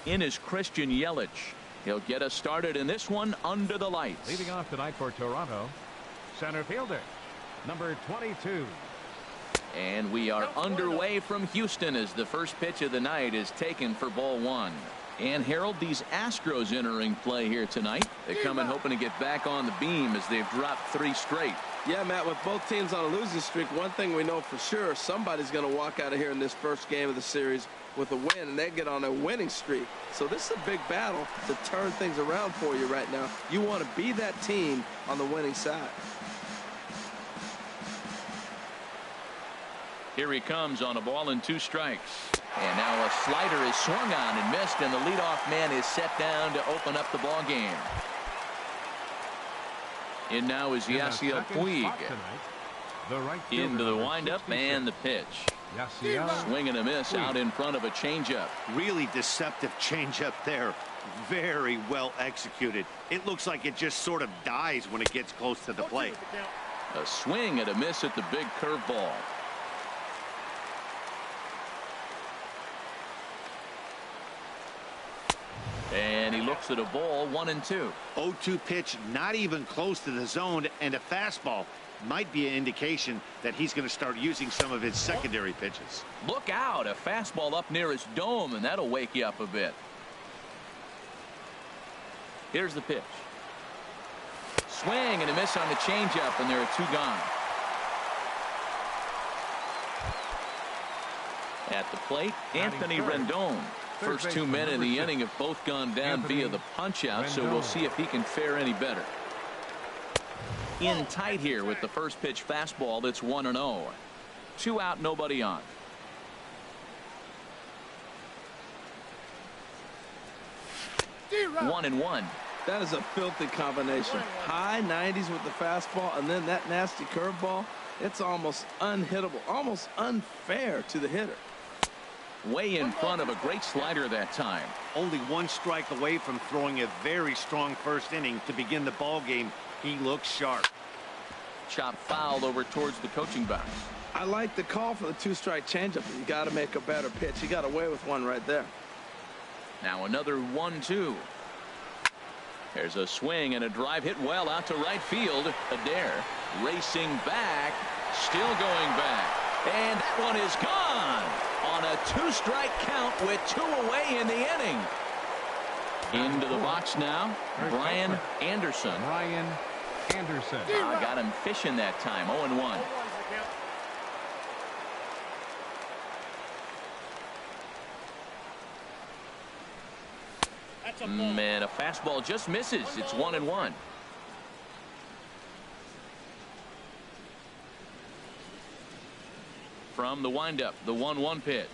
In is Christian Yelich. He'll get us started in this one under the lights. Leading off tonight for Toronto, center fielder, number 22. And we are underway from Houston as the first pitch of the night is taken for ball one. And Harold, these Astros entering play here tonight. They come in hoping to get back on the beam as they've dropped 3 straight. Yeah, Matt, with both teams on a losing streak, one thing we know for sure, somebody's going to walk out of here in this first game of the series with a win, and they get on a winning streak. So this is a big battle to turn things around for you right now. You want to be that team on the winning side. Here he comes on a ball and 2 strikes. And now a slider is swung on and missed, and the leadoff man is set down to open up the ball game. In now is Yasiel Puig. Into the windup and the pitch. Swing and a miss out in front of a changeup. Really deceptive changeup there. Very well executed. It looks like it just sort of dies when it gets close to the plate. A swing and a miss at the big curveball. And he looks at a ball, 1-2. 0-2 pitch, not even close to the zone, and a fastball might be an indication that he's going to start using some of his secondary pitches. Look out, a fastball up near his dome, and that'll wake you up a bit. Here's the pitch. Swing and a miss on the changeup, and there are 2 gone. At the plate, Anthony Rendon. First 2 men in the inning have both gone down via the punch out, so we'll see if he can fare any better. In tight here with the first pitch fastball. That's 1-0. 2 out, nobody on. One and one. That is a filthy combination. High 90s with the fastball, and then that nasty curveball. It's almost unhittable, almost unfair to the hitter. Way in front of a great slider that time. Only 1 strike away from throwing a very strong first inning to begin the ball game. He looks sharp. Chop foul over towards the coaching box. I like the call for the 2-strike changeup. You got to make a better pitch. He got away with one right there. Now another 1-2. There's a swing and a drive hit well out to right field. Adair racing back, still going back, and that one is gone on a 2-strike count with 2 away in the inning. Into the box now, Brian Anderson. Got him fishing that time. 0-1. Man, a fastball just misses. It's 1-1. From the windup, the 1-1 pitch.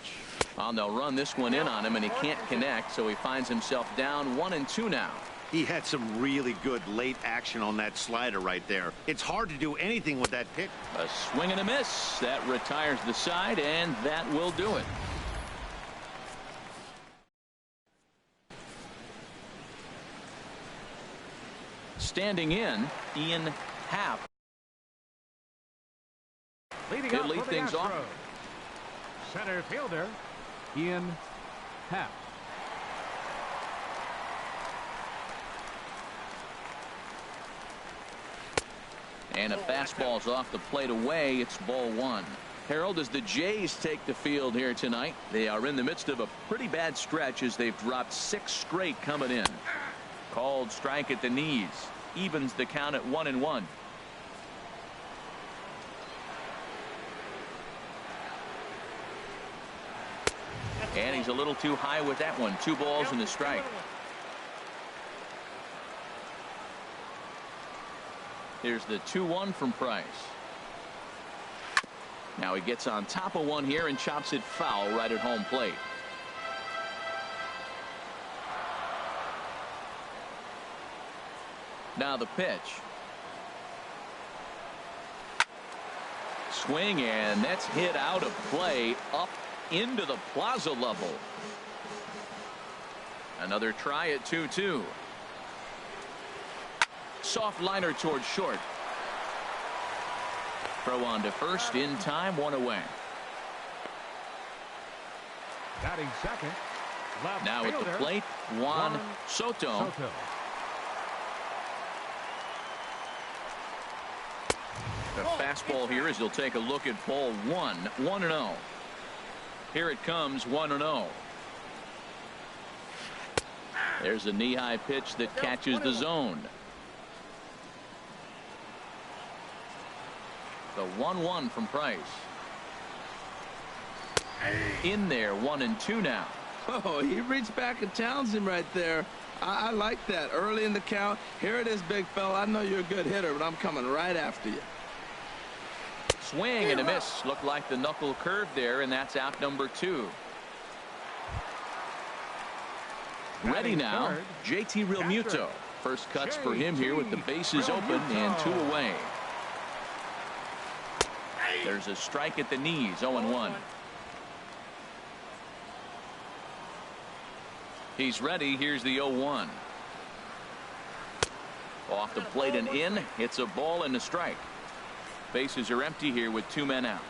Well, they'll run this one in on him, and he can't connect, so he finds himself down 1-2 now. He had some really good late action on that slider right there. It's hard to do anything with that pitch. A swing and a miss. That retires the side, and that will do it. Standing in, Ian Happ. Leading lead things off. Center fielder, Ian Happ. And a fastball's off the plate away. It's ball 1. Harold, as the Jays take the field here tonight, they are in the midst of a pretty bad stretch as they've dropped 6 straight coming in. Called strike at the knees. Evens the count at 1-1. And he's a little too high with that one. 2 balls and a strike. Here's the 2-1 from Price. Now he gets on top of one here and chops it foul right at home plate. Now the pitch. Swing, and that's hit out of play up into the plaza level. Another try at 2-2. Soft liner towards short. Throw on to first in time, 1 away. Batting second, Left Now at the fielder, plate, Juan Soto. The fastball here as he'll take a look at ball one. 1-0. Here it comes, 1-0. There's a knee-high pitch that catches the zone. The 1-1 from Price. In there, 1-2 now. Oh, he reached back and challenged him right there. I like that. Early in the count. Here it is, big fella. I know you're a good hitter, but I'm coming right after you. Swing and a miss. Looked like the knuckle curve there, and that's out number 2. Ready now, JT Realmuto. First cuts for him here with the bases open and 2 away. There's a strike at the knees, 0-1. He's ready. Here's the 0-1. Off the plate and in. It's a ball and a strike. Bases are empty here with 2 men out.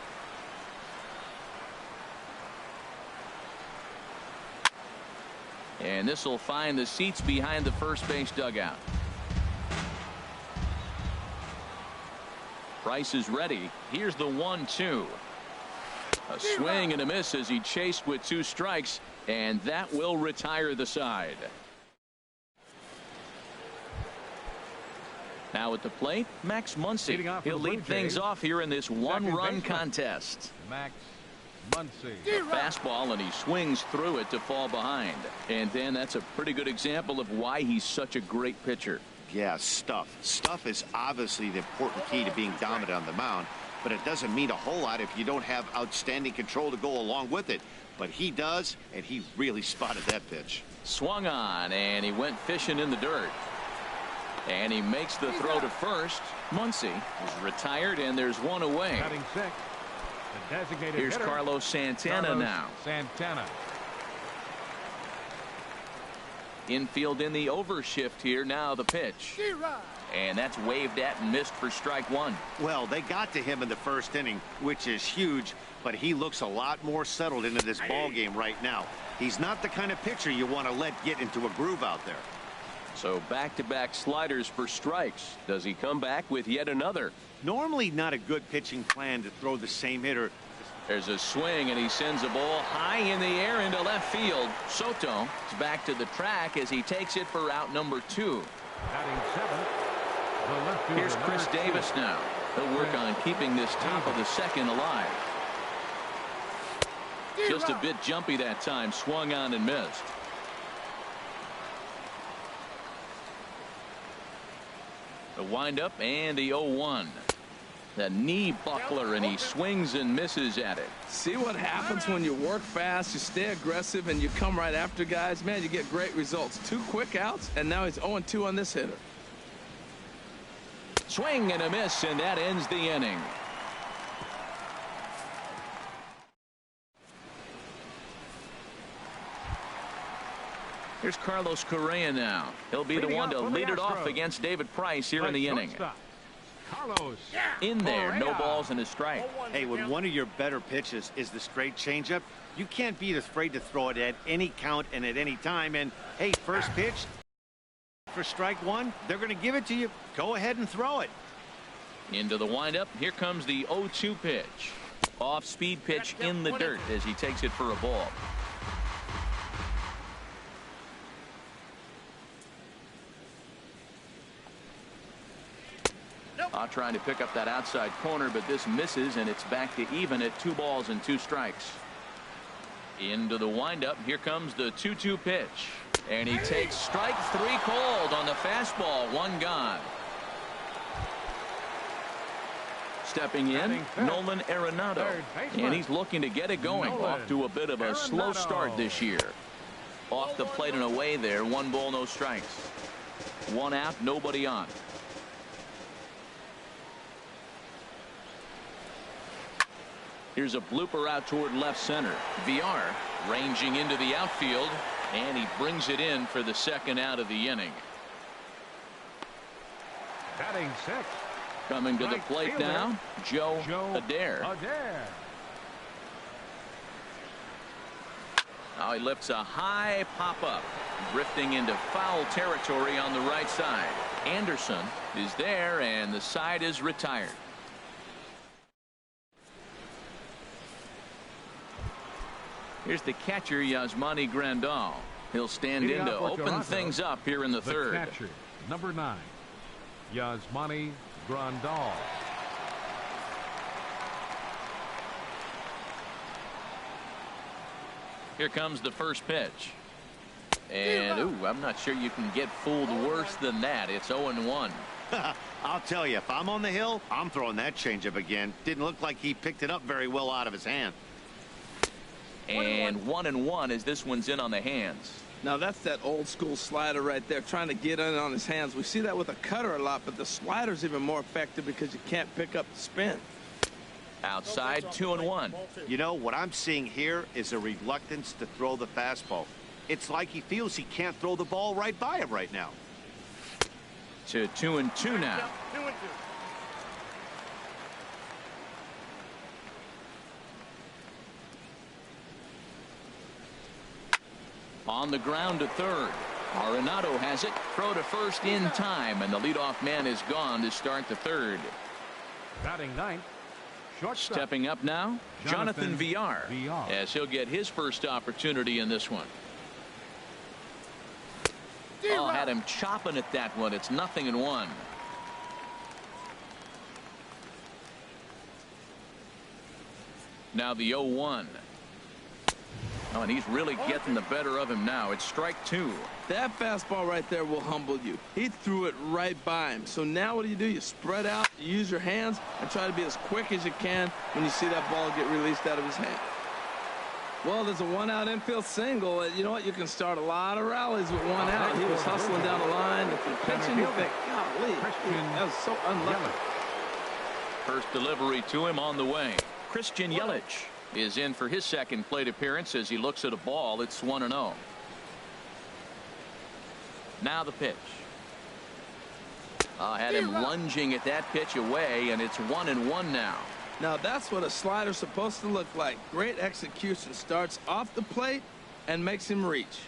And this will find the seats behind the first base dugout. Price is ready. Here's the 1-2. A swing and a miss as he chased with 2 strikes, and that will retire the side. Now at the plate, Max Muncy. He'll lead things off here in this 1-run contest. Max Muncy. Fastball, and he swings through it to fall behind. And then that's a pretty good example of why he's such a great pitcher. Yeah, stuff. Stuff is obviously the important key to being dominant on the mound, but it doesn't mean a whole lot if you don't have outstanding control to go along with it. But he does, and he really spotted that pitch. Swung on, and he went fishing in the dirt. And he makes the throw to first. Muncy is retired, and there's 1 away. Batting 6. The designated Here's hitter, Carlos Santana now. Santana. Infield in the overshift here. Now the pitch. And that's waved at and missed for strike 1. Well, they got to him in the first inning, which is huge, but he looks a lot more settled into this ball game right now. He's not the kind of pitcher you want to let get into a groove out there. So back-to-back sliders for strikes. Does he come back with yet another? Normally not a good pitching plan to throw the same hitter. There's a swing, and he sends a ball high in the air into left field. Soto is back to the track as he takes it for out number 2. Batting 7. The left fielder, Here's Chris number 2. Davis now. He'll work on keeping this top of the second alive. Just a bit jumpy that time. Swung on and missed. The windup and the 0-1. The knee buckler, and he swings and misses at it. See what happens when you work fast, you stay aggressive, and you come right after guys. Man, you get great results. 2 quick outs, and now he's 0-2 on this hitter. Swing and a miss, and that ends the inning. Here's Carlos Correa now. He'll be the one to lead it off against David Price here in the inning. Carlos. In there, no balls and a strike. Hey, when one of your better pitches is the straight changeup, you can't be afraid to throw it at any count and at any time. And hey, first pitch for strike 1, they're going to give it to you. Go ahead and throw it. Into the windup. Here comes the 0-2 pitch. Off-speed pitch in the dirt as he takes it for a ball. Trying to pick up that outside corner, but this misses, and it's back to even at 2 balls and 2 strikes. Into the windup. Here comes the 2-2 pitch, and he takes strike 3 called on the fastball. 1 gone. Stepping in, Nolan Arenado, and he's looking to get it going. Off to a bit of a slow start this year. Off the plate and away there. 1 ball, no strikes. 1 out, nobody on. Here's a blooper out toward left center. Villar ranging into the outfield, and he brings it in for the 2nd out of the inning. Batting 6. Coming to the plate now, Joe Adair. Oh, he lifts a high pop-up, drifting into foul territory on the right side. Anderson is there, and the side is retired. Here's the catcher, Yasmani Grandal. He'll stand in to open things up here in the third. Catcher, number 9, Yasmani Grandal. Here comes the first pitch. And, ooh, I'm not sure you can get fooled worse than that. It's 0-1. I'll tell you, if I'm on the hill, I'm throwing that changeup again. Didn't look like he picked it up very well out of his hand. And 1-1 as this one's in on the hands. Now that's that old school slider right there, trying to get in on his hands. We see that with a cutter a lot, but the slider's even more effective because you can't pick up the spin. Outside, 2-1. You know, what I'm seeing here is a reluctance to throw the fastball. It's like he feels he can't throw the ball right by him right now. To 2-2 now. 2-2. On the ground to third. Arenado has it. Throw to first in time, and the leadoff man is gone to start the third. Batting 9th, shortstop. Stepping up now, Jonathan Villar, as he'll get his first opportunity in this one. Oh, had him chopping at that one. It's 0-1. Now the 0-1. Oh, and he's really getting the better of him now. It's strike 2. That fastball right there will humble you. He threw it right by him. So now what do? You spread out, you use your hands, and try to be as quick as you can when you see that ball get released out of his hand. Well, there's a one-out infield single. You know what? You can start a lot of rallies with one out. He was hustling down the line. If you're pitching, you think, golly, that was so unlucky. First delivery to him on the way. Christian Yelich is in for his second plate appearance as he looks at a ball. It's 1-0. Now the pitch. Had him lunging at that pitch away, and it's 1-1 now. Now that's what a slider's supposed to look like. Great execution. Starts off the plate and makes him reach.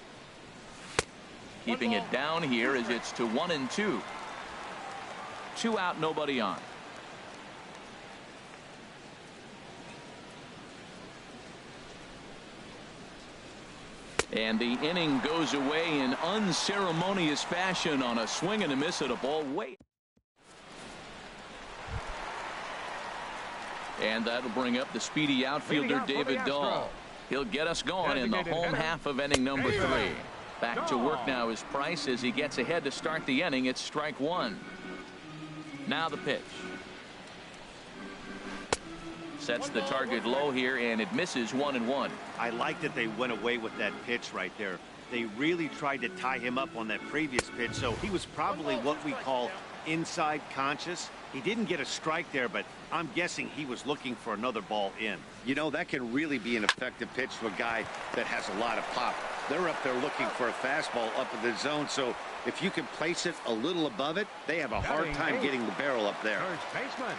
Keeping it down here as it's to 1-2. 2 out, nobody on. And the inning goes away in unceremonious fashion on a swing and a miss at a ball way. And that'll bring up the speedy outfielder David Dahl. He'll get us going in the home half of inning number 3. Back to work now is Price as he gets ahead to start the inning. It's strike 1. Now the pitch. Sets the target low here, and it misses 1-1. I like that they went away with that pitch right there. They really tried to tie him up on that previous pitch, so he was probably what we call inside conscious. He didn't get a strike there, but I'm guessing he was looking for another ball in. You know, that can really be an effective pitch to a guy that has a lot of pop. They're up there looking for a fastball up in the zone, so if you can place it a little above it, they have a hard time getting the barrel up there. First baseman.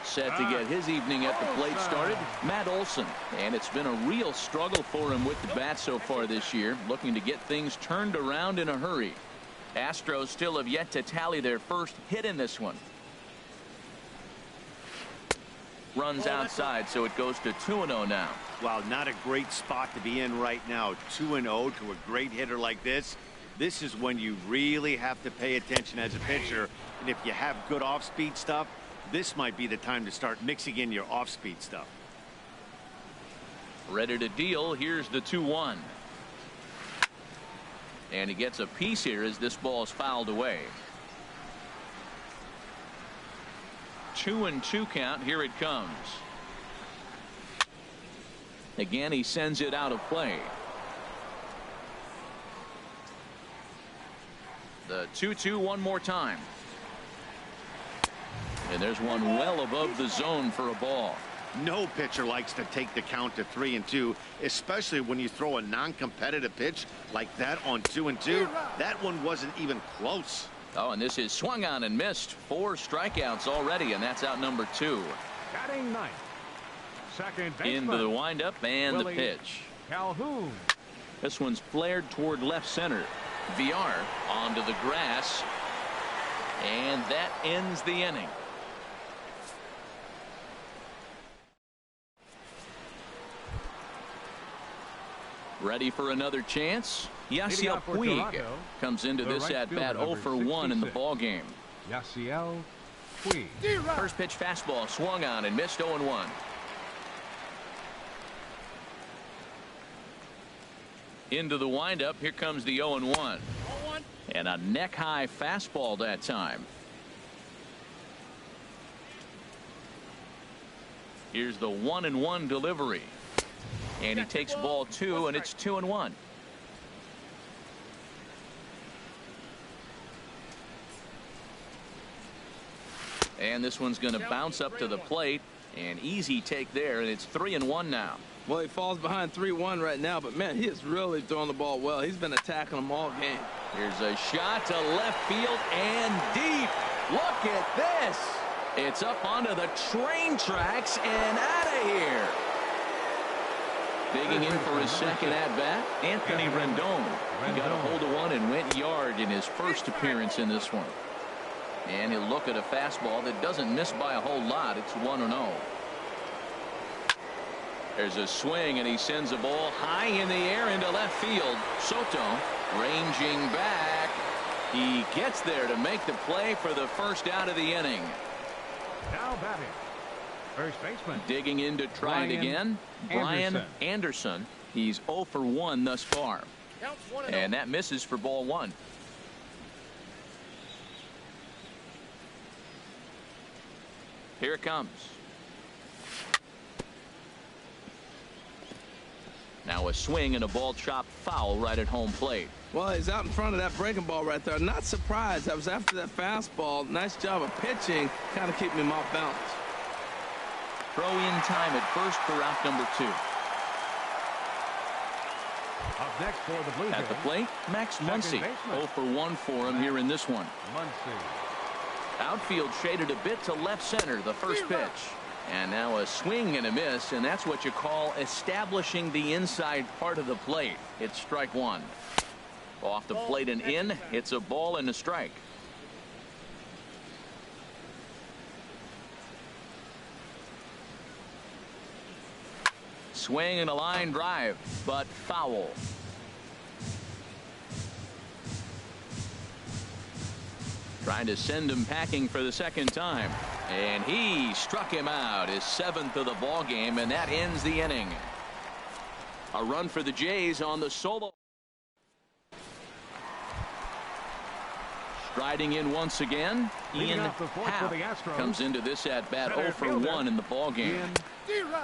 Set to get his evening at the plate started, Matt Olson. And it's been a real struggle for him with the bat so far this year, looking to get things turned around in a hurry. Astros still have yet to tally their first hit in this one. Runs outside, so it goes to 2-0 now. Well, not a great spot to be in right now. 2-0 to a great hitter like this. This is when you really have to pay attention as a pitcher. And if you have good off-speed stuff, this might be the time to start mixing in your off-speed stuff. Ready to deal. Here's the 2-1. And he gets a piece here as this ball is fouled away. 2-2 count. Here it comes. Again, he sends it out of play. The 2-2 one more time. And there's one well above the zone for a ball. No pitcher likes to take the count to 3-2, especially when you throw a non-competitive pitch like that on 2-2. That one wasn't even close. Oh, and this is swung on and missed. 4 strikeouts already, and that's out number 2. Batting 9th, second baseman. Into the windup and Willie the pitch. Calhoun. This one's flared toward left center. Villar onto the grass, and that ends the inning. Ready for another chance? Yasiel Puig comes into this at bat 0 for 1 in the ball game. Yasiel Puig. First pitch fastball swung on and missed 0-1. Into the windup. Here comes the 0-1. And a neck high fastball that time. Here's the 1-1 delivery. And he takes ball 2, and it's 2-1. And this one's going to bounce up to the plate. An easy take there, and it's 3-1 now. Well, he falls behind 3-1 right now, but man, he is really throwing the ball well. He's been attacking them all game. Here's a shot to left field and deep. Look at this. It's up onto the train tracks and out of here. Digging in for his second at-bat, Anthony Rendon. He got a hold of one and went yard in his first appearance in this one. And he'll look at a fastball that doesn't miss by a whole lot. It's 1-0. There's a swing, and he sends a ball high in the air into left field. Soto ranging back. He gets there to make the play for the first out of the inning. Now batting, first baseman. Digging in to try it again. Brian Anderson. He's 0 for 1 thus far. And that misses for ball 1. Here it comes. Now a swing and a ball chopped foul right at home plate. Well, he's out in front of that breaking ball right there. Not surprised. That was after that fastball. Nice job of pitching, kind of keeping him off balance. Throw in time at first for out number 2. Up next for the Blue Jays. At the plate, Max Muncy. 0 for 1 for him here in this one. Muncy. Outfield shaded a bit to left center, the first pitch. And now a swing and a miss, and that's what you call establishing the inside part of the plate. It's strike 1. Off the plate and in. It's a ball and a strike. Swing and a line drive, but foul. Trying to send him packing for the second time. And he struck him out, his 7th of the ball game, and that ends the inning. A run for the Jays on the solo. Striding in once again, Ian Happ comes into this at bat 0 for 1 in the ball game.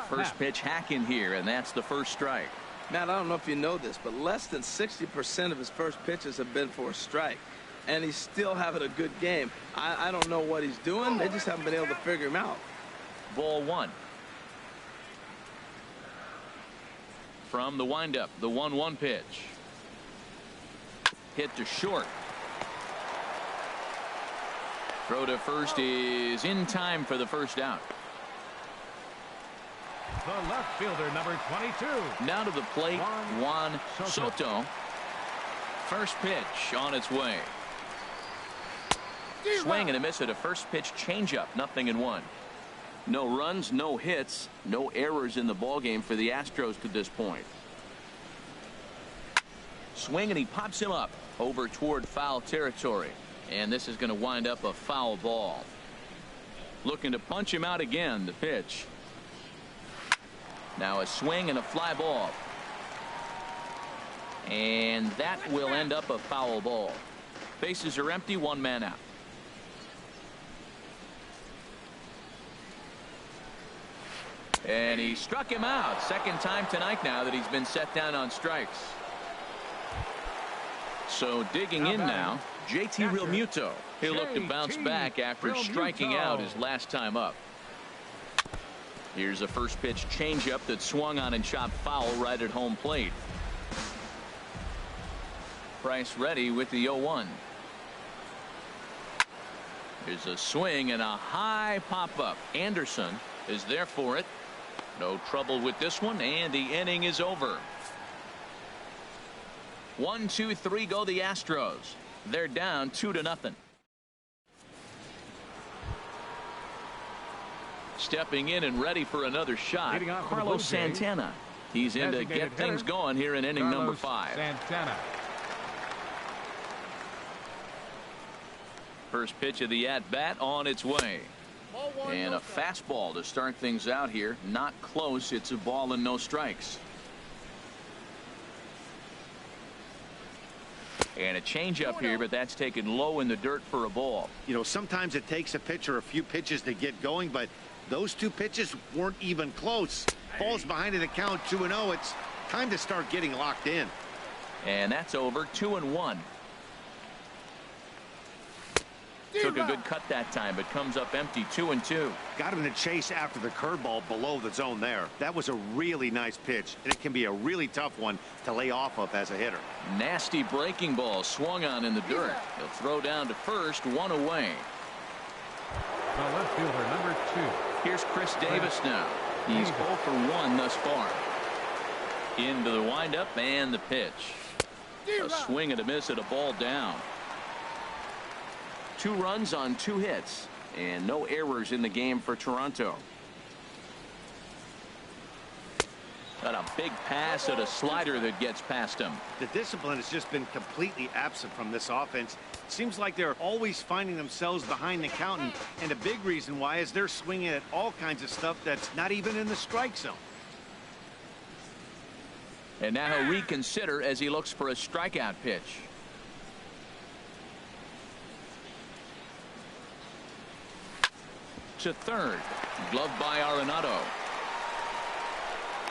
First pitch hack in here, and that's the first strike. Matt, I don't know if you know this, but less than 60% of his first pitches have been for a strike. And he's still having a good game. I don't know what he's doing. They just haven't been able to figure him out. Ball 1. From the windup, the 1-1 pitch. Hit to short. Throw to first is in time for the first out. The left fielder, number 22. Now to the plate, Juan Soto. First pitch on its way. Swing and a miss at a first pitch changeup. 0-1. No runs, no hits, no errors in the ballgame for the Astros to this point. Swing and he pops him up over toward foul territory. And this is going to wind up a foul ball. Looking to punch him out again. The pitch. Now a swing and a fly ball. And that will end up a foul ball. Bases are empty, 1 man out. And he struck him out. Second time tonight now that he's been set down on strikes. So digging in now, JT Realmuto. He'll look to bounce back after striking out his last time up. Here's a first pitch changeup that swung on and chopped foul right at home plate. Price ready with the 0-1. Here's a swing and a high pop-up. Anderson is there for it. No trouble with this one, and the inning is over. 1, 2, 3 go the Astros. They're down 2-0. Stepping in and ready for another shot, Carlos Santana. He's in to get things going here in inning number 5. Santana. First pitch of the at-bat on its way. And a fastball to start things out here. Not close. It's a ball and no strikes. And a changeup here, but that's taken low in the dirt for a ball. You know, sometimes it takes a pitcher a few pitches to get going, but those 2 pitches weren't even close. Ball's behind in the count, 2-0. It's time to start getting locked in. And that's over. 2-1. Took a good cut that time, but comes up empty. 2-2. Got him to chase after the curveball below the zone there. That was a really nice pitch, and it can be a really tough one to lay off of as a hitter. Nasty breaking ball swung on in the dirt. He'll throw down to first. 1 away. The left fielder, number 2. Here's Chris Davis now. He's 0 for 1 thus far. Into the windup and the pitch. A swing and a miss at a ball down. 2 runs on 2 hits and no errors in the game for Toronto. Got a big pass at a slider that gets past him. The discipline has just been completely absent from this offense. Seems like they're always finding themselves behind the count, and a big reason why is they're swinging at all kinds of stuff that's not even in the strike zone. And now he'll reconsider as he looks for a strikeout pitch. To third. Gloved by Arenado.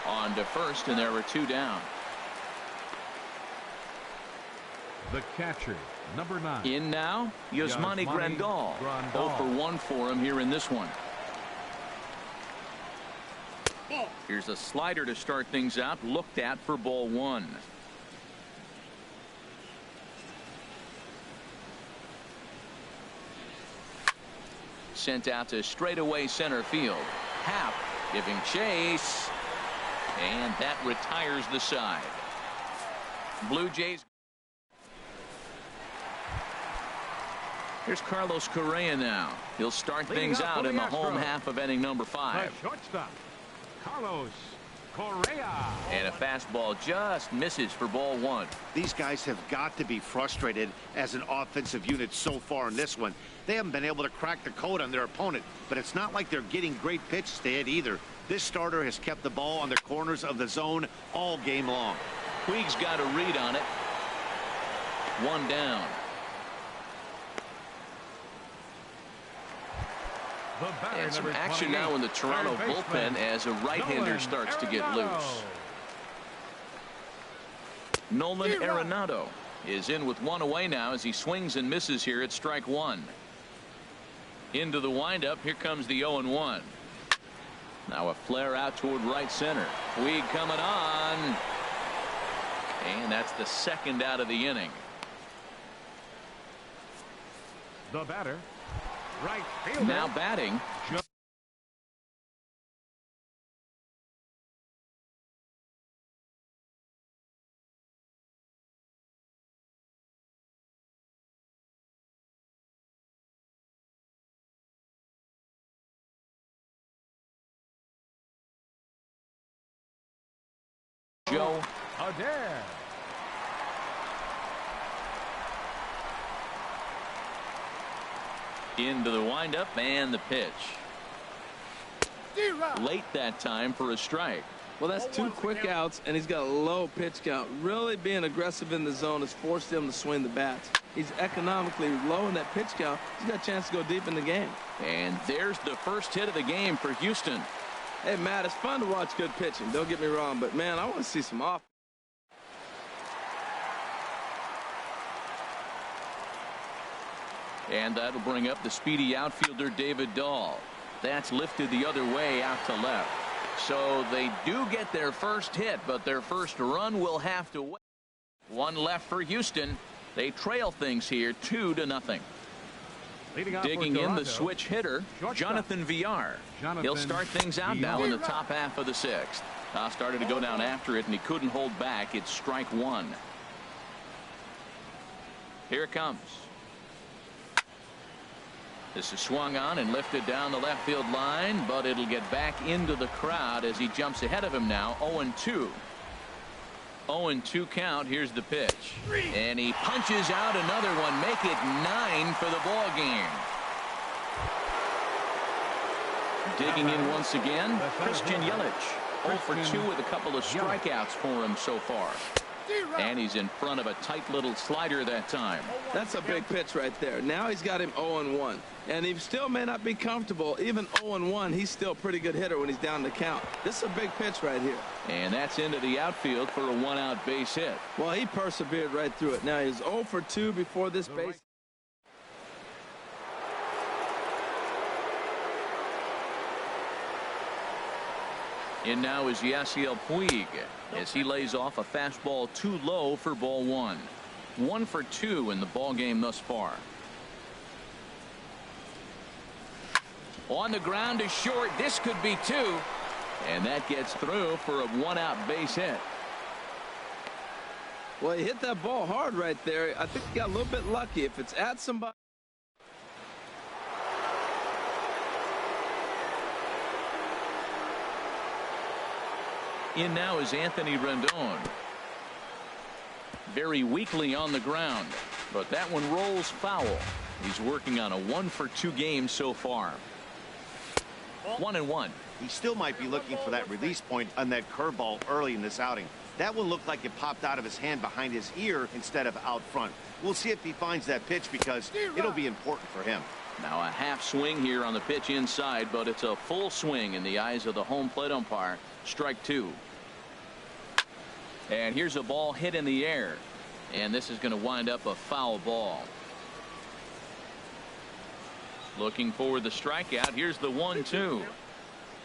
On to first, and there were 2 down. The catcher, number 9. In now, Yasmani Grandal. 0 for 1 for him here in this one. Here's a slider to start things out. Looked at for ball 1. Sent out to straightaway center field. Happ giving chase. And that retires the side. Blue Jays. Here's Carlos Correa now. He'll start things out in the home half of inning number 5. The shortstop, Carlos Correa. And a fastball just misses for ball 1. These guys have got to be frustrated as an offensive unit so far in this one. They haven't been able to crack the code on their opponent, but it's not like they're getting great pitches to hit either. This starter has kept the ball on the corners of the zone all game long. Puig's got a read on it. 1 down. And some action now in the Toronto bullpen as a right-hander starts to get loose. Nolan Arenado is in with 1 away now as he swings and misses here at strike 1. Into the windup. Here comes the 0-1. Now a flare out toward right center. Puig coming on. And that's the 2nd out of the inning. The batter, right fielder. Now batting. Joe Adair. Into the windup and the pitch. Late that time for a strike. Well, that's 2 quick outs, and he's got a low pitch count. Really being aggressive in the zone has forced him to swing the bats. He's economically low in that pitch count. He's got a chance to go deep in the game. And there's the first hit of the game for Houston. Hey, Matt, it's fun to watch good pitching. Don't get me wrong, but, man, I want to see some offense. And that'll bring up the speedy outfielder David Dahl. That's lifted the other way out to left. So they do get their first hit, but their first run will have to wait. 1 left for Houston. They trail things here 2-0. Digging in the switch hitter, Jonathan Villar. He'll start things out now in the top half of the 6th. Started to go down after it, and he couldn't hold back. It's strike 1. Here it comes. This is swung on and lifted down the left field line, but it'll get back into the crowd as he jumps ahead of him now. 0-2. 0-2 count. Here's the pitch. And he punches out another one. Make it 9 for the ball game. Digging in once again, Christian Yelich. 0 for 2 with a couple of strikeouts for him so far. And he's in front of a tight little slider that time. That's a big pitch right there. Now he's got him 0-1. And he still may not be comfortable. Even 0-1, he's still a pretty good hitter when he's down the count. This is a big pitch right here. And that's into the outfield for a 1-out base hit. Well, he persevered right through it. Now he's 0 for 2 before this base. In now is Yasiel Puig as he lays off a fastball too low for ball 1. 1 for 2 in the ball game thus far. On the ground to short. This could be 2. And that gets through for a 1-out base hit. Well, he hit that ball hard right there. I think he got a little bit lucky. If it's at somebody. In now is Anthony Rendon. Very weakly on the ground, but that one rolls foul. He's working on a 1 for 2 game so far. 1-1. He still might be looking for that release point on that curveball early in this outing. That one looked like it popped out of his hand behind his ear instead of out front. We'll see if he finds that pitch because it'll be important for him. Now a half swing here on the pitch inside, but it's a full swing in the eyes of the home plate umpire. Strike 2. And here's a ball hit in the air. And this is going to wind up a foul ball. Looking for the strikeout. Here's the 1-2.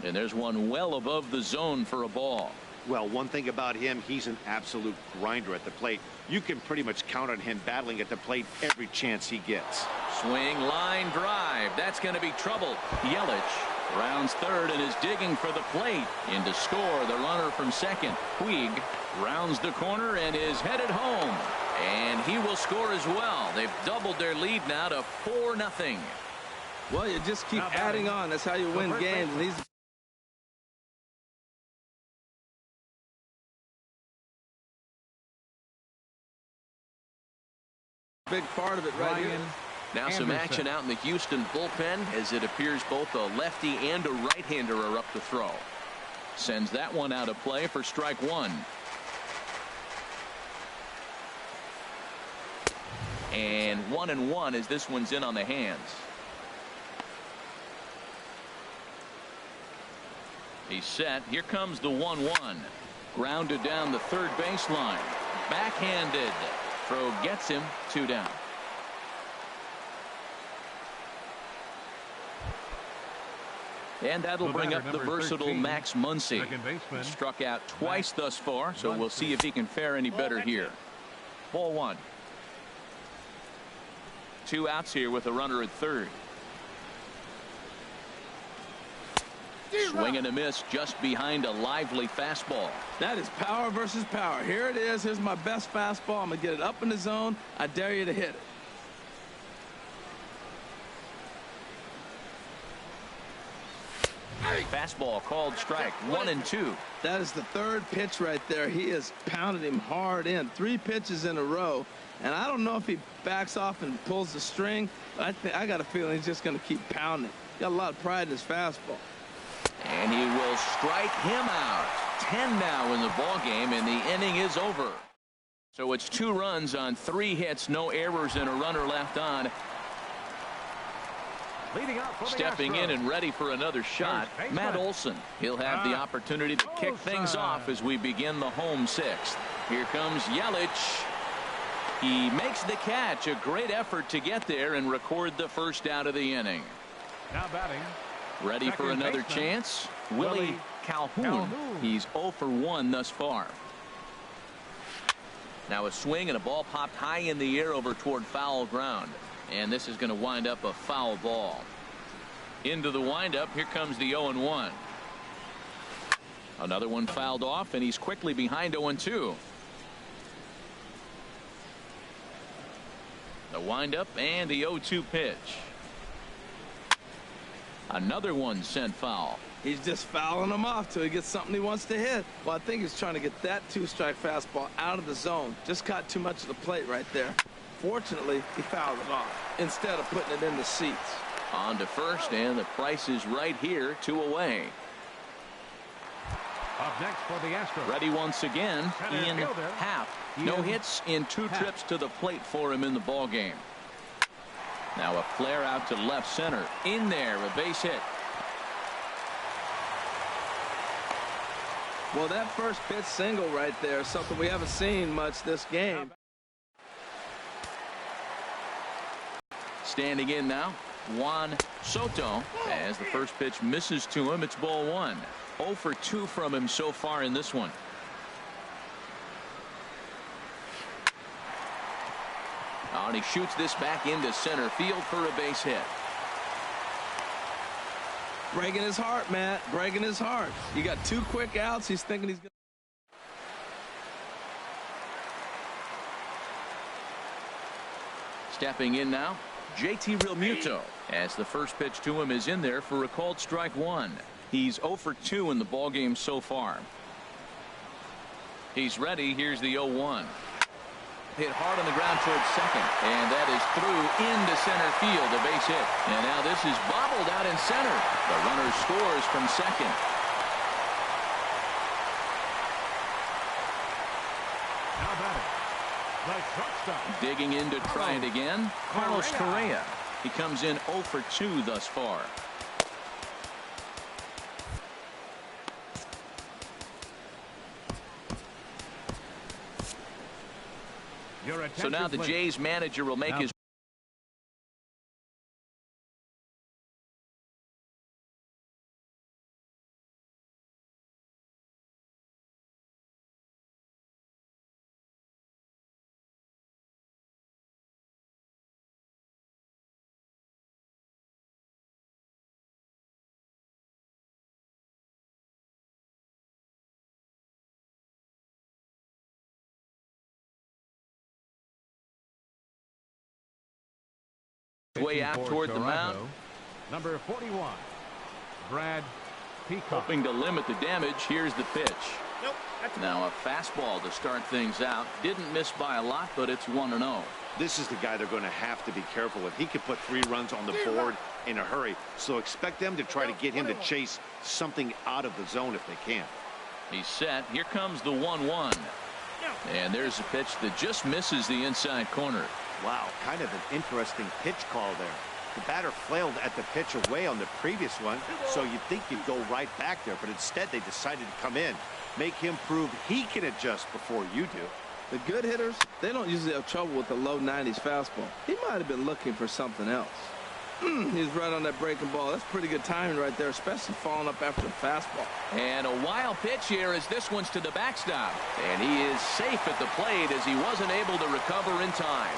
And there's one well above the zone for a ball. Well, one thing about him, he's an absolute grinder at the plate. You can pretty much count on him battling at the plate every chance he gets. Swing, line drive. That's going to be trouble. Yelich rounds third and is digging for the plate. In to score the runner from second. Puig rounds the corner and is headed home. And he will score as well. They've doubled their lead now to 4-0. Well, you just keep adding on. That's how you win games. And he's a big part of it right here. Now some action out in the Houston bullpen as it appears both a lefty and a right-hander are up to throw. Sends that one out of play for strike 1. And 1-1 as this one's in on the hands. He's set. Here comes the 1-1. Grounded down the third baseline. Backhanded. Throw gets him. 2 down. And that'll bring up the versatile 13, Max Muncy. Struck out twice thus far, so we'll see if he can fare any better here. Ball 1. 2 outs here with a runner at third. Swing and a miss just behind a lively fastball. That is power versus power. Here it is. Here's my best fastball. I'm going to get it up in the zone. I dare you to hit it. Fastball called strike. 1-2. That is the third pitch right there. He has pounded him hard in. 3 pitches in a row. And I don't know if he backs off and pulls the string. I got a feeling he's just going to keep pounding. Got a lot of pride in his fastball. And he will strike him out. 10 now in the ball game, and the inning is over. So it's 2 runs on 3 hits, no errors, and a runner left on. Stepping in and ready for another shot, Matt Olson. He'll have the opportunity to kick things off as we begin the home 6th. Here comes Yelich. He makes the catch. A great effort to get there and record the first out of the inning. Now batting. Ready for another chance. Willie Calhoun. He's 0 for 1 thus far. Now a swing and a ball popped high in the air over toward foul ground. And this is going to wind up a foul ball. Into the windup. Here comes the 0-1. Another one fouled off, and he's quickly behind 0-2. The windup and the 0-2 pitch. Another one sent foul. He's just fouling him off till he gets something he wants to hit. Well, I think he's trying to get that 2-strike fastball out of the zone. Just caught too much of the plate right there. Fortunately, he fouled it off instead of putting it in the seats. On to first, and the Price is right here, 2 away. Up next for the Astros. Ready once again, Center Ian fielder, Happ. Ian No hits in 2 Happ. trips to the plate for him in the ball game. Now a flare out to left center. In there, a base hit. Well, that first pitch single right there is something we haven't seen much this game. Standing in now, Juan Soto. As the first pitch misses to him, it's ball 1. 0 for 2 from him so far in this one. Oh, and he shoots this back into center field for a base hit. Breaking his heart, Matt. Breaking his heart. You got 2 quick outs. He's thinking he's going to. Stepping in now, JT Realmuto. As the first pitch to him is in there for a called strike 1. He's 0 for 2 in the ballgame so far. He's ready. Here's the 0-1. Hit hard on the ground towards second, and that is through into center field, a base hit. And now this is bobbled out in center. The runner scores from second. Now batting, the shortstop. Digging in to try it again, Carlos Correa. He comes in 0 for 2 thus far. So now the Jays manager will make his way out toward the mound. Number 41, Brad Peacock. Hoping to limit the damage. Here's the pitch. Nope. Now a fastball to start things out. Didn't miss by a lot, but it's 1-0. This is the guy they're going to have to be careful with. He could put 3 runs on the board in a hurry. So expect them to try to get him to chase something out of the zone if they can. He's set. Here comes the 1-1. And there's a pitch that just misses the inside corner. Wow, kind of an interesting pitch call there. The batter flailed at the pitch away on the previous one, so you'd think you'd go right back there, but instead they decided to come in, make him prove he can adjust before you do. The good hitters, they don't usually have trouble with the low 90s fastball. He might have been looking for something else. He's right on that breaking ball. That's pretty good timing right there, especially falling up after the fastball. And a wild pitch here as this one's to the backstop. And he is safe at the plate as he wasn't able to recover in time.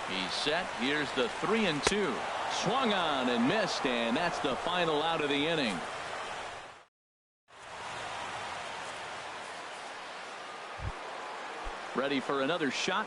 He's set. Here's the 3-2. Swung on and missed, and that's the final out of the inning. Ready for another shot.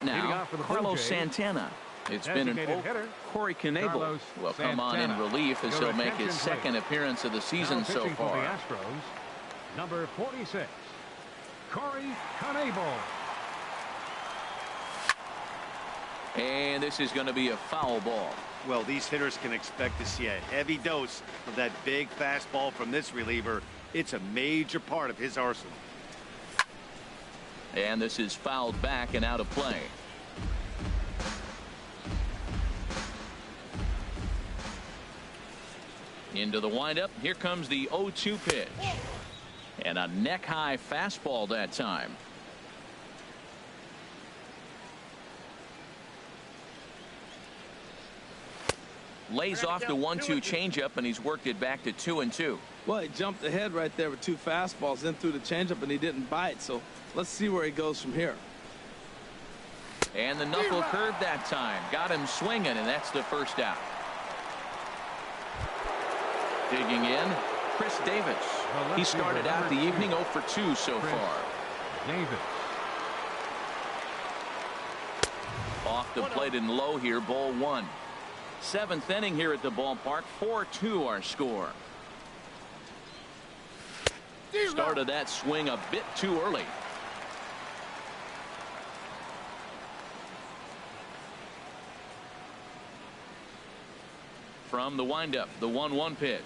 Now, Carlos Santana. It's been an hitter. Corey Knebel will come on in relief as he'll make his second appearance of the season so far. For the Astros, number 46, Corey Knebel. And this is going to be a foul ball. Well, these hitters can expect to see a heavy dose of that big fastball from this reliever. It's a major part of his arsenal. And this is fouled back and out of play. Into the windup. Here comes the 0-2 pitch. And a neck-high fastball that time. Lays off the 1-2 changeup, and he's worked it back to 2-2. Well, he jumped ahead right there with 2 fastballs, then threw the changeup, and he didn't bite. So let's see where he goes from here. And the knuckle curve that time. Got him swinging, and that's the first out. Digging in, Chris Davis. He started out the evening 0 for 2 so far. Davis. Off the plate and low here, ball 1. 7th inning here at the ballpark. 4-2 our score. Started that swing a bit too early. From the windup, the 1-1 pitch.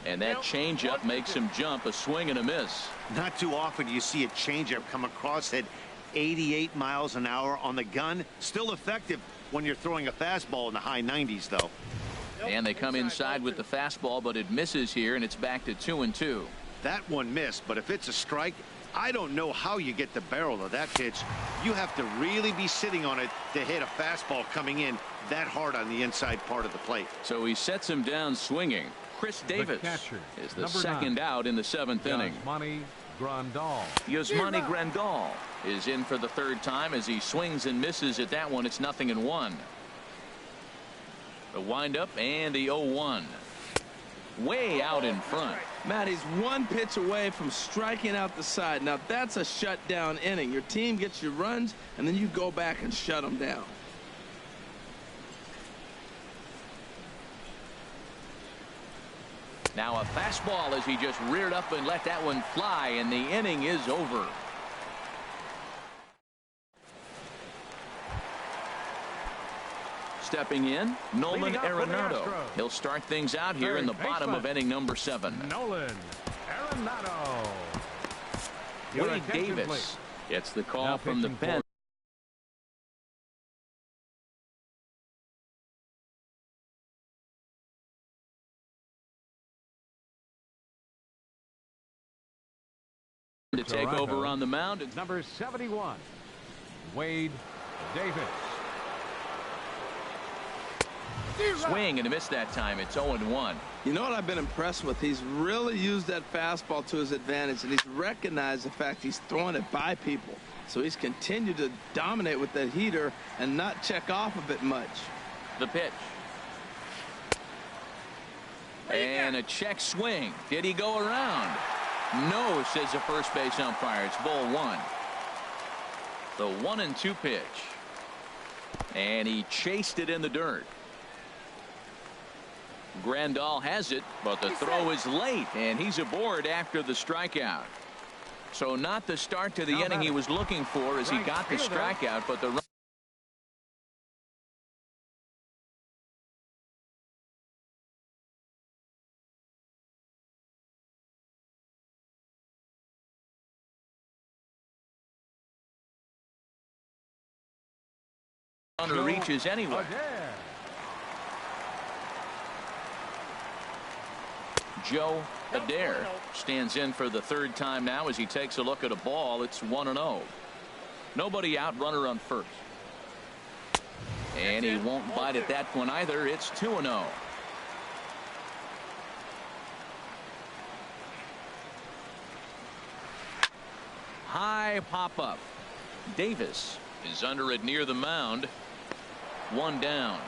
And that changeup makes him jump. A swing and a miss. Not too often you see a changeup come across at 88 miles an hour on the gun. Still effective when you're throwing a fastball in the high 90s, though. And they come inside with the fastball, but it misses here, and it's back to 2-2. That one missed, but if it's a strike, I don't know how you get the barrel of that pitch. You have to really be sitting on it to hit a fastball coming in that hard on the inside part of the plate. So he sets him down swinging. Chris Davis is the second out in the 7th inning. Yasmani Grandal. Yasmani Grandal is in for the 3rd time as he swings and misses at that one. It's 0-1. The windup and the 0-1. Way out in front. Matt, he's 1 pitch away from striking out the side. Now that's a shutdown inning. Your team gets your runs, and then you go back and shut them down. Now a fastball as he just reared up and let that one fly, and the inning is over. Stepping in, Nolan Arenado. He'll start things out here in the bottom of inning number 7. Nolan Arenado. Wade Davis gets the call from the bench. To take over on the mound. Number 71, Wade Davis. Swing and a miss that time. It's 0-1. You know what I've been impressed with? He's really used that fastball to his advantage, and he's recognized the fact he's throwing it by people. So he's continued to dominate with that heater and not check off a bit much. The pitch. And a check swing. Did he go around? No, says the first base umpire. It's ball 1. The 1-2 pitch. And he chased it in the dirt. Grandal has it, but the throw is late, and he's aboard after the strikeout. So not the start to the inning he was looking for as he got the strikeout, but the run. Runner reaches anyway. Joe Adair stands in for the 3rd time now as he takes a look at a ball. It's 1-0. Nobody out, runner on first. And he won't bite at that one either. It's 2-0. High pop up. Davis is under it near the mound. 1 down.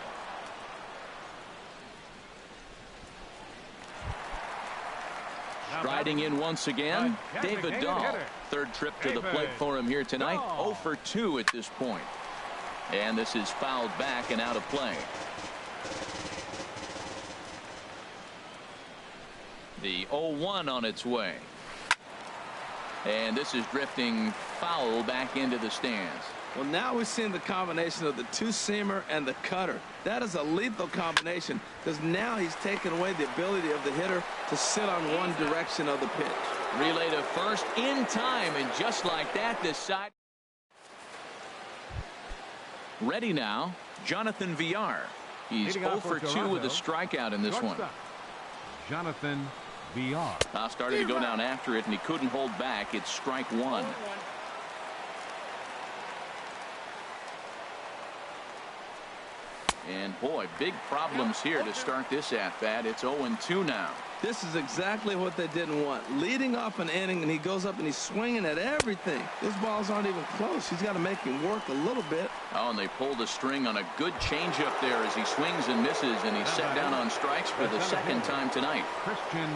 Striding in once again, David Dahl. 3rd trip to the plate for him here tonight. 0 for 2 at this point. And this is fouled back and out of play. The 0-1 on its way. And this is drifting foul back into the stands. Well, now we've seen the combination of the 2-seamer and the cutter. That is a lethal combination because now he's taken away the ability of the hitter to sit on one direction of the pitch. Relay to first in time, and just like that, this side. Ready now, Jonathan Villar. He's 0 for 2 with a strikeout in this one. Jonathan Villar. Started to go down after it, and he couldn't hold back. It's strike 1. And boy, big problems here to start this at-bat. It's 0-2 now. This is exactly what they didn't want. Leading off an inning, and he goes up and he's swinging at everything. His balls aren't even close. He's got to make him work a little bit. Oh, and they pulled the string on a good changeup there as he swings and misses, and he's set down on strikes for the second time tonight. Christian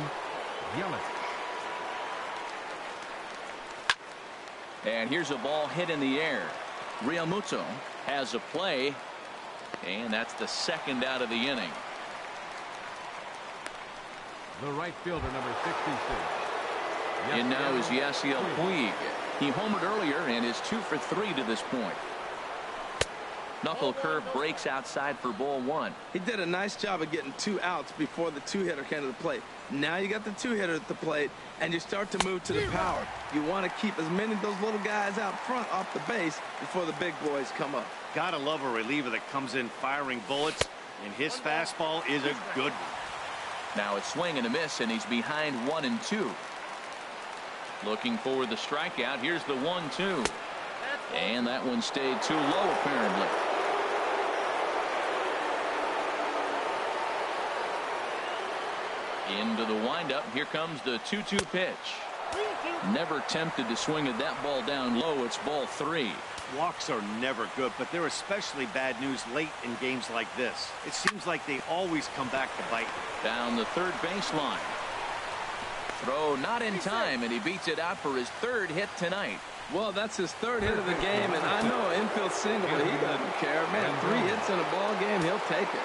Yelich. And here's a ball hit in the air. Realmuto has a play, and that's the second out of the inning. The right fielder, number 66. And now is Yasiel Puig. He homered earlier and is 2 for 3 to this point. Knuckle curve breaks outside for ball 1. He did a nice job of getting 2 outs before the 2-hitter came to the plate. Now you got the 2-hitter at the plate, and you start to move to the power. You want to keep as many of those little guys out front off the base before the big boys come up. Gotta love a reliever that comes in firing bullets, and his fastball is a good one. Now it's swing and a miss, and he's behind 1-2. Looking for the strikeout. Here's the 1-2. And that one stayed too low, apparently. Into the windup. Here comes the 2-2 pitch. Never tempted to swing at that ball down low. It's ball 3. Walks are never good, but they're especially bad news late in games like this. It seems like they always come back to bite. Down the third baseline. Throw not in time, and he beats it out for his 3rd hit tonight. Well, that's his 3rd hit of the game, and I know an infield single, but he doesn't care. Man, 3 hits in a ball game, he'll take it.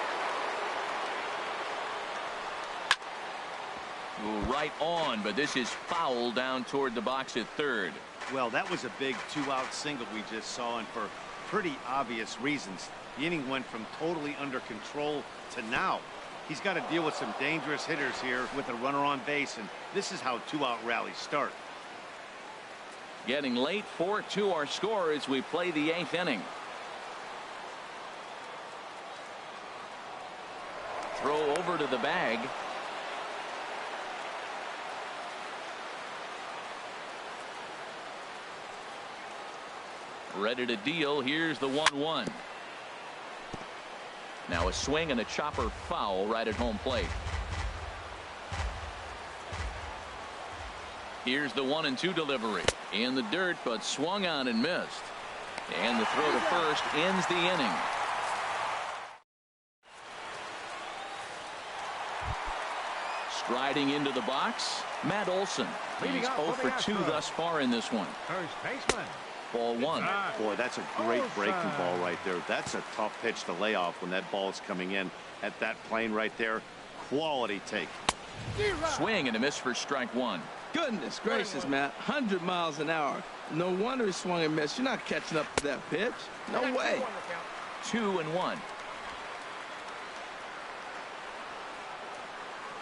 Right on, but this is foul down toward the box at 3rd. Well, that was a big 2-out single we just saw, and for pretty obvious reasons. The inning went from totally under control to now. He's got to deal with some dangerous hitters here with a runner on base, and this is how 2-out rallies start. Getting late, 4-2 our score as we play the 8th inning. Throw over to the bag. Ready to deal. Here's the 1-1. Now a swing and a chopper foul right at home plate. Here's the 1-2 delivery in the dirt, but swung on and missed. And the throw to first ends the inning. Striding into the box, Matt Olson. He's 0 for 2 thus far in this one. First baseman. Ball 1. Boy, that's a great breaking ball right there. That's a tough pitch to lay off when that ball is coming in at that plane right there. Quality take. Swing and a miss for strike 1. Goodness gracious, Matt. 100 miles an hour. No wonder he swung and missed. You're not catching up to that pitch. No way. 2-1.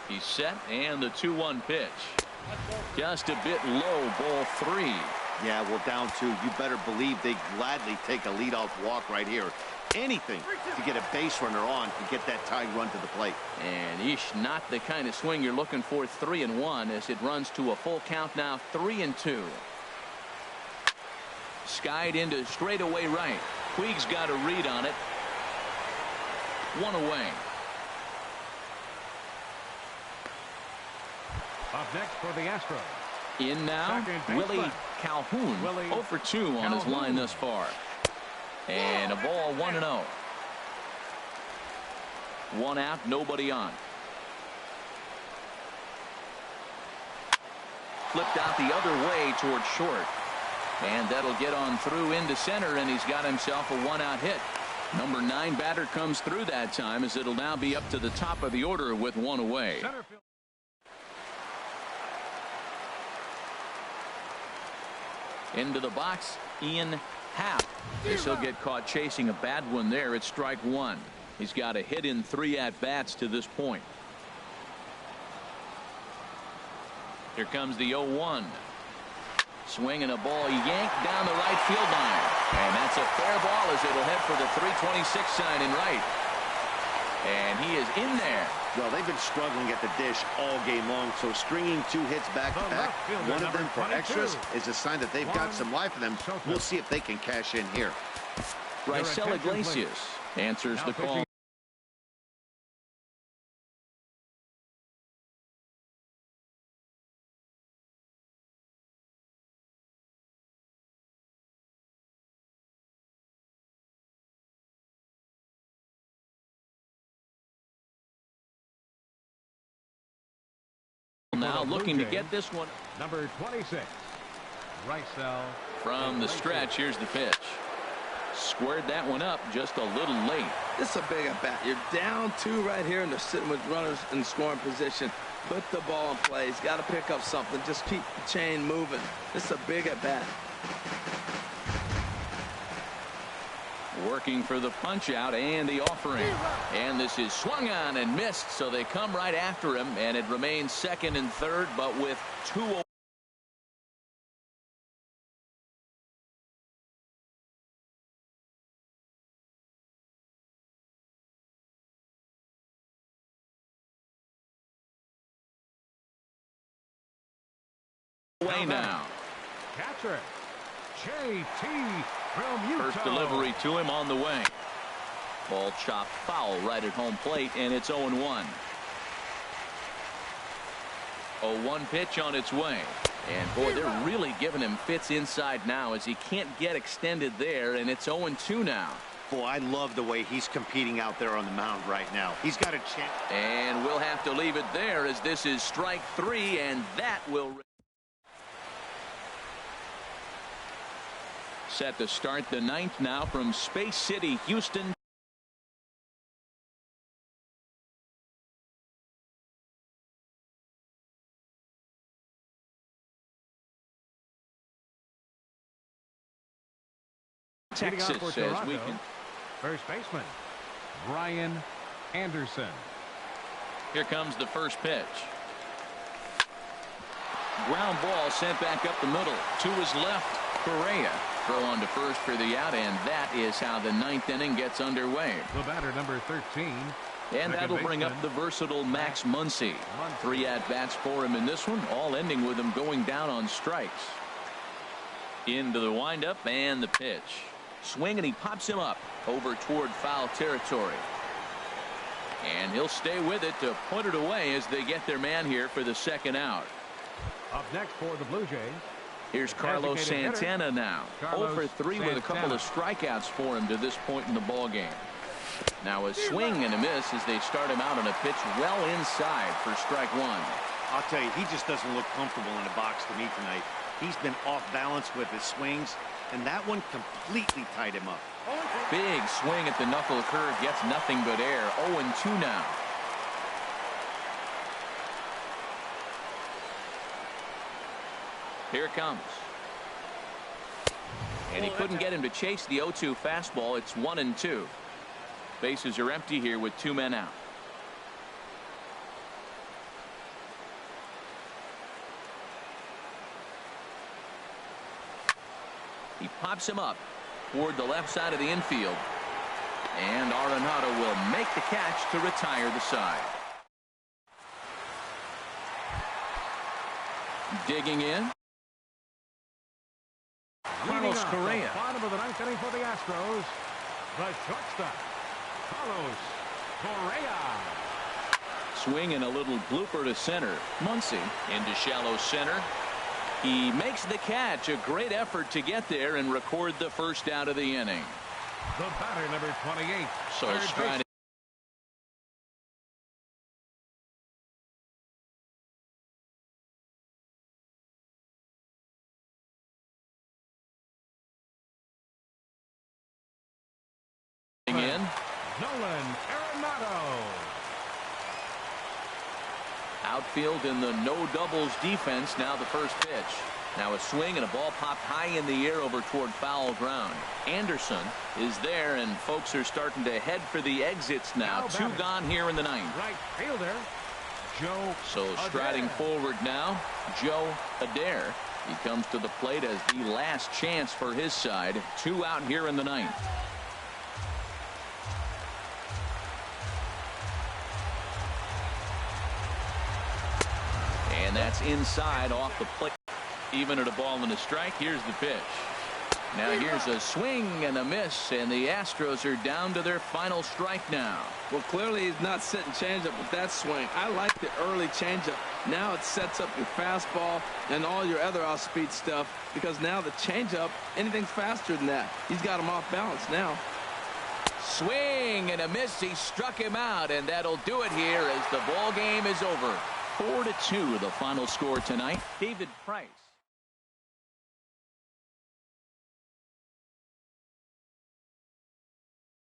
He's set, and the 2-1 pitch. Just a bit low, ball 3. Yeah, well, down 2. You better believe they gladly take a leadoff walk right here. Anything to get a base runner on to get that tying run to the plate. And not the kind of swing you're looking for. 3-1 as it runs to a full count now. 3-2. Skied into straightaway right. Puig's got a read on it. 1 away. Up next for the Astros. In now, Willie Calhoun. 0 for 2 on his line thus far. And a ball 1-0. 1 out, nobody on. Flipped out the other way toward short. And that'll get on through into center, and he's got himself a 1-out hit. Number 9 batter comes through that time, as it'll now be up to the top of the order with 1 away. Into the box, Ian Happ. Guess he'll get caught chasing a bad one there. It's strike 1. He's got a hit in 3 at-bats to this point. Here comes the 0-1. Swinging a ball yanked down the right field line. And that's a fair ball as it'll head for the 326 sign in right. And he is in there. Well, they've been struggling at the dish all game long, so stringing 2 hits back-to-back, one of them for extras, is a sign that they've got some life in them. We'll see if they can cash in here. Raisel Iglesias answers the call. Now the Blue looking to Jays, get this one. Number 26, Raisel. From the stretch, here's the pitch. Squared that one up just a little late. This is a big at bat. You're down 2 right here, and they're sitting with runners in scoring position. Put the ball in play. He's got to pick up something. Just keep the chain moving. This is a big at bat. Working for the punch out and the offering. And this is swung on and missed, so they come right after him, and it remains second and third, but with 2 away now. Catcher, J.T. from Utah. First delivery to him on the way. Ball chopped foul right at home plate, and it's 0-1. 0-1 pitch on its way. And boy, they're really giving him fits inside now as he can't get extended there, and it's 0-2 now. Boy, I love the way he's competing out there on the mound right now. He's got a chance. And we'll have to leave it there as this is strike 3, and that will set to start the 9th now from Space City, Houston. Texas for says Toronto, we can. first baseman, Brian Anderson. Here comes the first pitch. Ground ball sent back up the middle. To his left, Correa. Throw on to first for the out, and that is how the 9th inning gets underway. The batter, number 13. And that'll bring up the versatile Max Muncy. 3 at-bats for him in this one, all ending with him going down on strikes. Into the windup and the pitch. Swing, and he pops him up over toward foul territory. And he'll stay with it to put it away as they get their man here for the second out. Up next for the Blue Jays. Here's Carlos Santana now. 0 for 3 with a couple of strikeouts for him to this point in the ball game. Now a swing and a miss as they start him out on a pitch well inside for strike 1. I'll tell you, he just doesn't look comfortable in the box to me tonight. He's been off balance with his swings, and that one completely tied him up. Big swing at the knuckle curve, gets nothing but air. 0-2 now. Here it comes. And he couldn't get him to chase the 0-2 fastball. It's 1-2. Bases are empty here with 2 men out. He pops him up toward the left side of the infield. And Arenado will make the catch to retire the side. Digging in. Carlos Correa. Bottom of the 9th inning for the Astros. The shortstop, Carlos Correa. Swing and a little blooper to center. Muncy into shallow center. He makes the catch. A great effort to get there and record the first out of the inning. The batter, number 28. So striding. In. Nolan Arenado. Outfield in the no doubles defense. Now the first pitch. Now a swing and a ball popped high in the air over toward foul ground. Anderson is there, and folks are starting to head for the exits now. 2 gone here in the 9th. Right fielder, Joe. So striding forward now, Joe Adair. He comes to the plate as the last chance for his side. 2 out here in the 9th. And that's inside off the plate. Even at a ball and a strike. Here's the pitch. Now here's a swing and a miss, and the Astros are down to their final strike now. Well, clearly he's not sitting changeup with that swing. I like the early changeup. Now it sets up your fastball and all your other off-speed stuff, because now the changeup, anything faster than that. He's got him off balance now. Swing and a miss. He struck him out, and that'll do it here as the ball game is over. 4-2 the final score tonight. David Price.